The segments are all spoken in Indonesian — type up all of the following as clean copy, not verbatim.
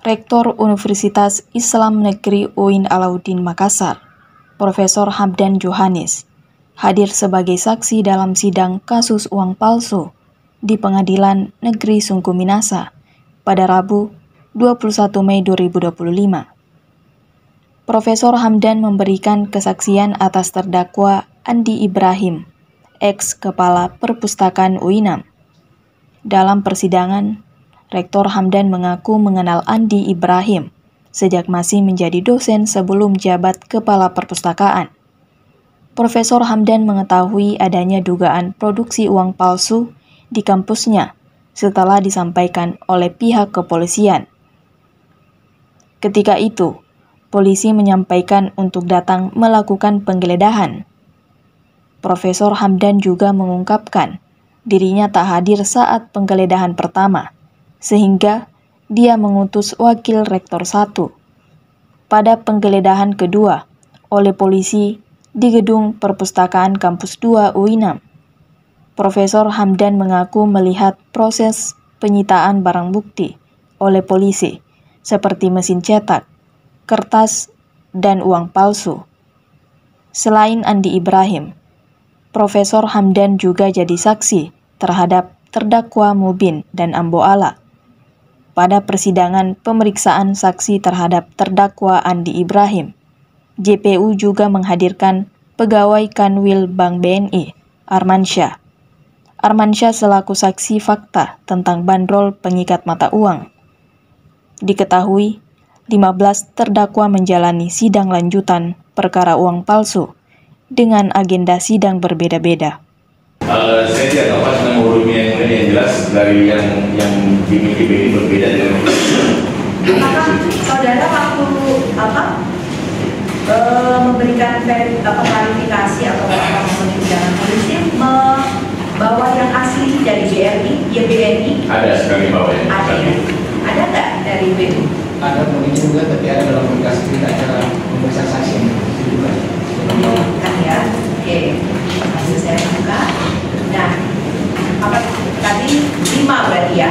Rektor Universitas Islam Negeri UIN Alauddin Makassar, Profesor Hamdan Johannes, hadir sebagai saksi dalam sidang kasus uang palsu di Pengadilan Negeri Sungguh Minasa pada Rabu 21 Mei 2025. Profesor Hamdan memberikan kesaksian atas terdakwa Andi Ibrahim, ex-kepala Perpustakaan UINAM. Dalam persidangan, Rektor Hamdan mengaku mengenal Andi Ibrahim sejak masih menjadi dosen sebelum jabat kepala perpustakaan. Profesor Hamdan mengetahui adanya dugaan produksi uang palsu di kampusnya setelah disampaikan oleh pihak kepolisian. Ketika itu, polisi menyampaikan untuk datang melakukan penggeledahan. Profesor Hamdan juga mengungkapkan dirinya tak hadir saat penggeledahan pertama, sehingga dia mengutus wakil rektor 1 pada penggeledahan kedua oleh polisi di gedung perpustakaan kampus 2 UINAM. Profesor Hamdan mengaku melihat proses penyitaan barang bukti oleh polisi seperti mesin cetak, kertas, dan uang palsu. Selain Andi Ibrahim, Profesor Hamdan juga jadi saksi terhadap terdakwa Mubin dan Ambo Ala. Pada persidangan pemeriksaan saksi terhadap terdakwa Andi Ibrahim, JPU juga menghadirkan pegawai Kanwil Bank BNI, Armansyah. Armansyah selaku saksi fakta tentang bandrol pengikat mata uang. Diketahui, 15 terdakwa menjalani sidang lanjutan perkara uang palsu dengan agenda sidang berbeda-beda. Saya tidak tahu nama hurufnya yang jelas dari yang dimiliki BNI berbeda dengan apakah saudara waktu memberikan klarifikasi atau pemeriksaan polisi membawa yang asli dari BNI? Ada sekali bawa yang ada ya? Ada nggak dari BNI? Ada mungkin juga, tapi ada dalam komunikasi tidak cara memeriksa saksi juga. Kan ya, oke. Hasil saya buka. Nah, apa tadi 5 berarti ya?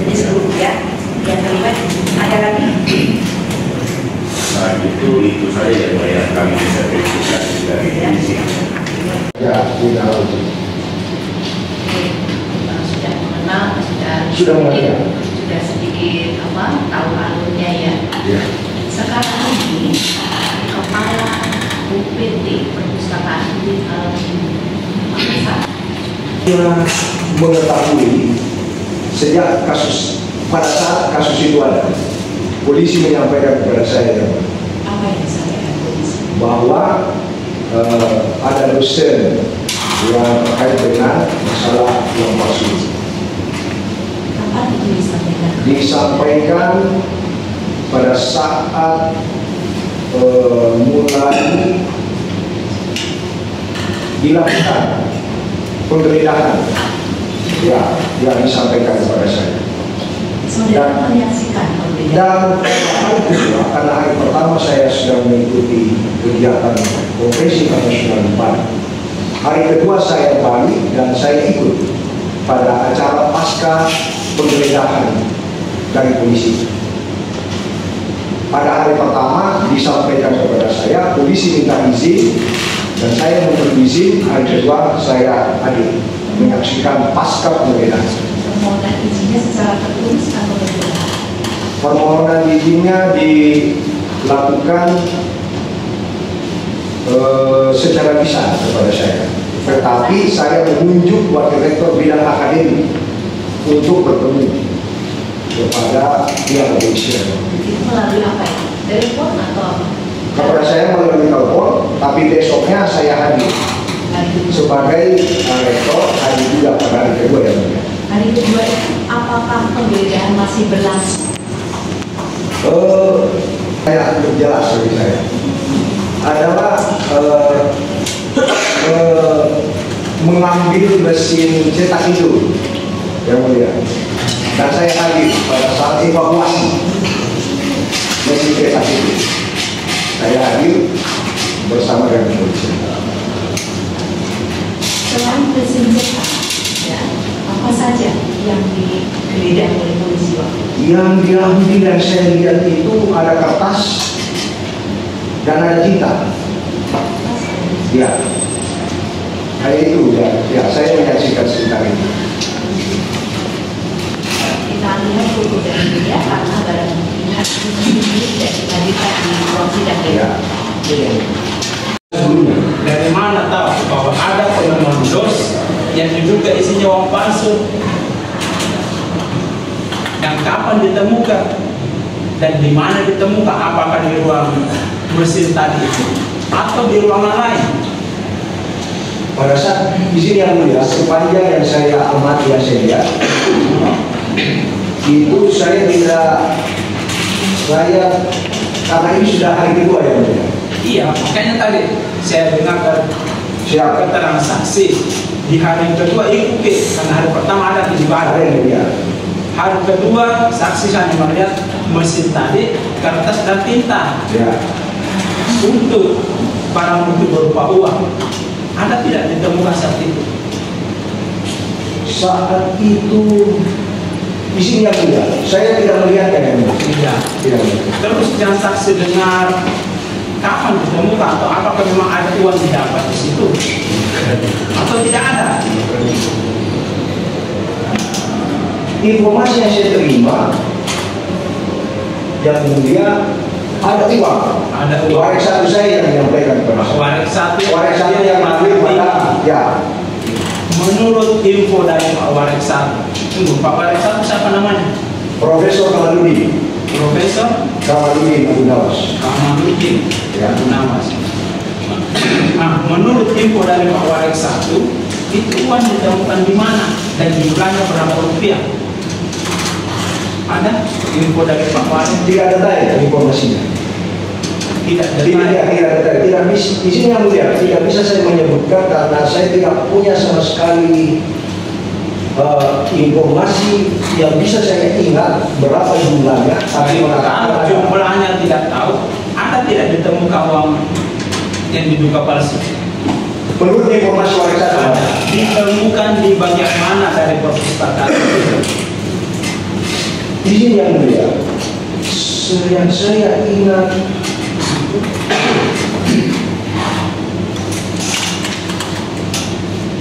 Jadi seluruh ya. Yang kelima ada lagi? Nah, itu saja yang kami bisa verifikasi dari sini. Ya, tidak lagi. Sudah mengenal, Sudah mengenal. Sudah sedikit tahu alurnya ya. Ya. Sekarang ini kepala UPT Perpustakaan UIN Alauddin Makassar Mengetahui sejak pada saat kasus itu ada, polisi menyampaikan kepada saya apa yang disampaikan polisi? bahwa ada dosen yang terkait dengan masalah uang palsu. Kapan itu disampaikan? Disampaikan pada saat mulai dilakukan penggeledahan ya yang disampaikan kepada saya. Saudara menyaksikan penggeledahan? Dan hari kedua, karena hari pertama saya sedang mengikuti kegiatan konferensi nasional di Bali. Hari kedua saya balik dan saya ikut pada acara pasca penggeledahan dari polisi. Pada hari pertama disampaikan kepada saya, polisi minta izin dan saya memberi izin. Hari kedua saya hadir menyaksikan pasca penggeledahan. Permohonan izinnya secara tertulis atau bagaimana? Permohonan izinnya dilakukan secara lisan kepada saya. Tetapi saya menunjuk wakil rektor bidang akademik untuk bertemu kepada pihak kepolisian. Itu melalui apa ya? Telepon atau apa? Kepada saya melalui telepon, tapi besoknya saya hadir sebagai rektor, hadir juga pada hari kedua ya. Hari kedua itu apakah penggeledahan masih berlangsung? Saya jelas bagi saya adalah mengambil mesin cetak itu yang mulia, dan saya hadir pada saat evakuasi mesin cetak itu. Saya hadir bersama dengan polisi. Selain mesin cetak, ya, apa saja yang digeledah oleh polisi waktu itu? Yang diambil yang saya lihat itu ada kertas dan ada tinta. Ya, kayak itu ya saya menyaksikan sekitar itu. Kita lihat foto dari dia karena barang buktinya tidak dihadirkan di ruang sidang ya. Ya. Dari mana tahu bahwa ada penemuan dos yang diduga isinya uang palsu? Dan kapan ditemukan? Dan di mana ditemukan? Apakah di ruang mesin tadi itu atau di ruangan lain? Pada saat di sini yang mulia, sepanjang yang saya amati yang saya lihat, itu saya karena ini sudah hari kedua yang mulia. Iya, makanya tadi saya dengarkan Siapa? keterangan saksi di hari kedua itu karena hari pertama ada di Ada yang mulia. hari kedua saksi hanya melihat mesin tadi, kertas dan tinta. Ya. Untuk barang bukti berupa uang, ada tidak ditemukan saat itu? Saat itu di sini yang mulia, saya tidak melihatnya yang mulia. Tidak. Tidak melihat. Terus yang saksi dengar kapan ditemukan atau apakah memang ada uang didapat di situ atau tidak ada? Informasi yang saya terima yang mulia ada uang. Ada uang. Waris satu saya yang menyampaikan kepada saya. Waris satu yang mengambil pada ya. Menurut info dari Pak Waris satu, tunggu, Pak Waris satu siapa namanya? Profesor Kamaludin. Profesor Kamaludin Abu Nawas. Kamaludin Ya. Abu Nawas. Nah, menurut info dari Pak Waris satu, itu uang ditemukan di mana dan jumlahnya berapa rupiah? Ada info dari Pak Waris? Tidak detail informasinya. Tidak Tidak detail. Tidak bisa. Di sini yang mulia tidak bisa saya menyebutkan karena saya tidak punya sama sekali informasi yang bisa saya ingat berapa jumlahnya. Tapi Kalau mengatakan jumlahnya tidak tahu, ada tidak ditemukan uang yang diduga palsu? menurut informasi waris Ada. ada. Ditemukan di bagian mana dari perpustakaan? Di sini yang mulia, yang saya ingat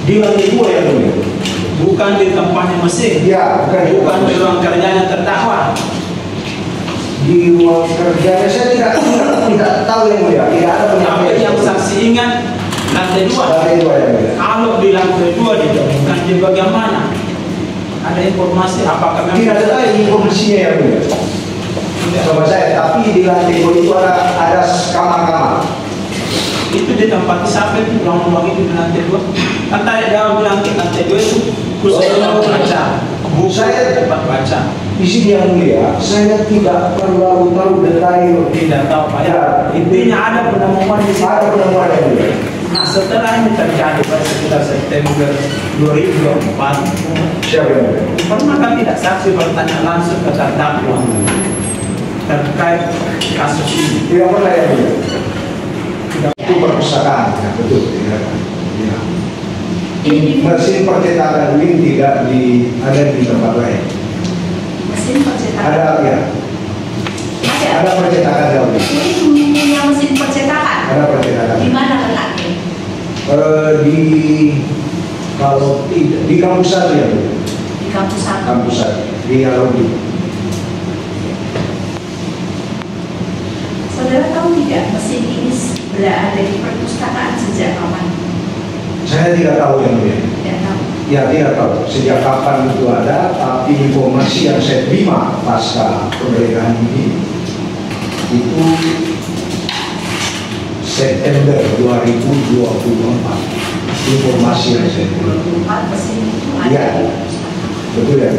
di lantai 2 yang mulia. Bukan di tempatnya mesin. Ya, Bukan di ruang kerjanya terdakwa. di ruang kerjanya saya tidak tahu yang mulia. Tidak ada Tapi penyampaian. yang saksi ingat lantai 2. Lantai 2 yang mulia. Kalau di lantai 2 ditemukan di bagian mana? Ada informasi apakah memang Tidak ada informasinya yang mulia. Sama saya, tapi di lantai 2 itu ada kamar-kamar. itu ditempati siapa itu ruang-ruang itu di lantai 2? Kan tadi dia bilang di lantai 2 itu khusus untuk baca. Saya Tempat baca. di sini yang mulia, saya tidak terlalu tahu detail. Tidak tahu Pak ya. Ya. Intinya ada penemuan di situ. Ada penemuan yang mulia. Nah setelah ini terjadi pada sekitar September 2024, Siapa yang mulia? pernah kan tidak saksi bertanya langsung ke terdakwa terkait kasus ini? Tidak pernah yang mulia. Itu perpustakaan, ya, betul. Ya. Ya. Mesin percetakan ini tidak ada di tempat lain. Mesin percetakan. Ada ya. Ada percetakan dalam ini. Ini punya mesin percetakan. Ada percetakan. Di mana letaknya? Kalau tidak di kampus satu ya, Bu. Di kampus satu. Kampus satu di Alumni. Saudara tahu tidak mesin ini berada di perpustakaan sejak kapan? Saya tidak tahu yang mulia. Tidak tahu. Ya tidak tahu sejak kapan itu ada, tapi informasi yang saya terima pasca penggeledahan ini itu September 2024. Informasi yang saya terima. 24 mesin itu ada Iya. di perpustakaan. Betul ya?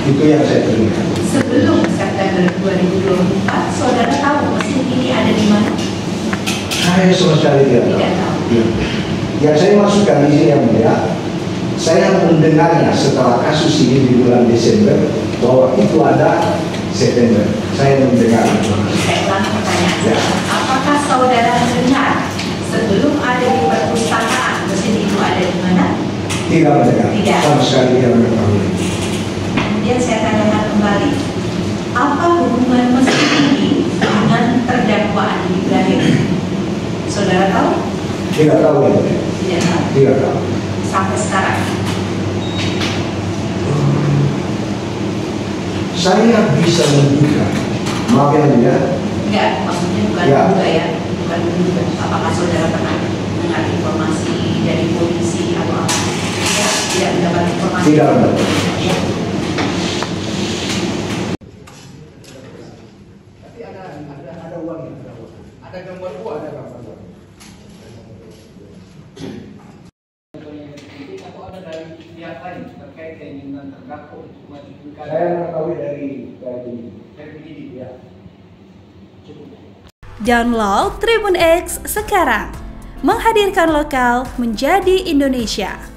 Itu yang saya terima. Sebelum September 2024, saudara tahu mesin ini ada di mana? Saya sama sekali tidak tahu. Tidak tahu. Ya. Yang saya maksudkan di sini yang mulia, saya mendengarnya setelah kasus ini di bulan Desember bahwa itu ada September. Saya mendengar. Saya ulang pertanyaan. Ya. Apakah saudara mendengar sebelum ada di perpustakaan mesin itu ada di mana? Tidak mendengar. Tidak. Sama sekali tidak mengetahui. Kemudian saya tanyakan kembali, apa hubungan mesin ini dengan terdakwa Andi Ibrahim? Saudara tahu? Tidak tahu ya. Tidak tahu. Tidak tahu. Sampai sekarang. Saya bisa menduga, maaf ya, Enggak, maksudnya bukan Ya. juga ya, bukan juga. Apakah saudara pernah dengar informasi dari polisi atau apa? Ya, tidak mendapat informasi. Tidak mendapat. Ya. Tapi ada uangnya, ada gambar uang, ada gambar uang. Atau ada dari pihak lain terkait keinginan terdakwa untuk mengajukan Saya mengetahui dari penyidik ya. Download Tribun X sekarang, menghadirkan lokal menjadi Indonesia.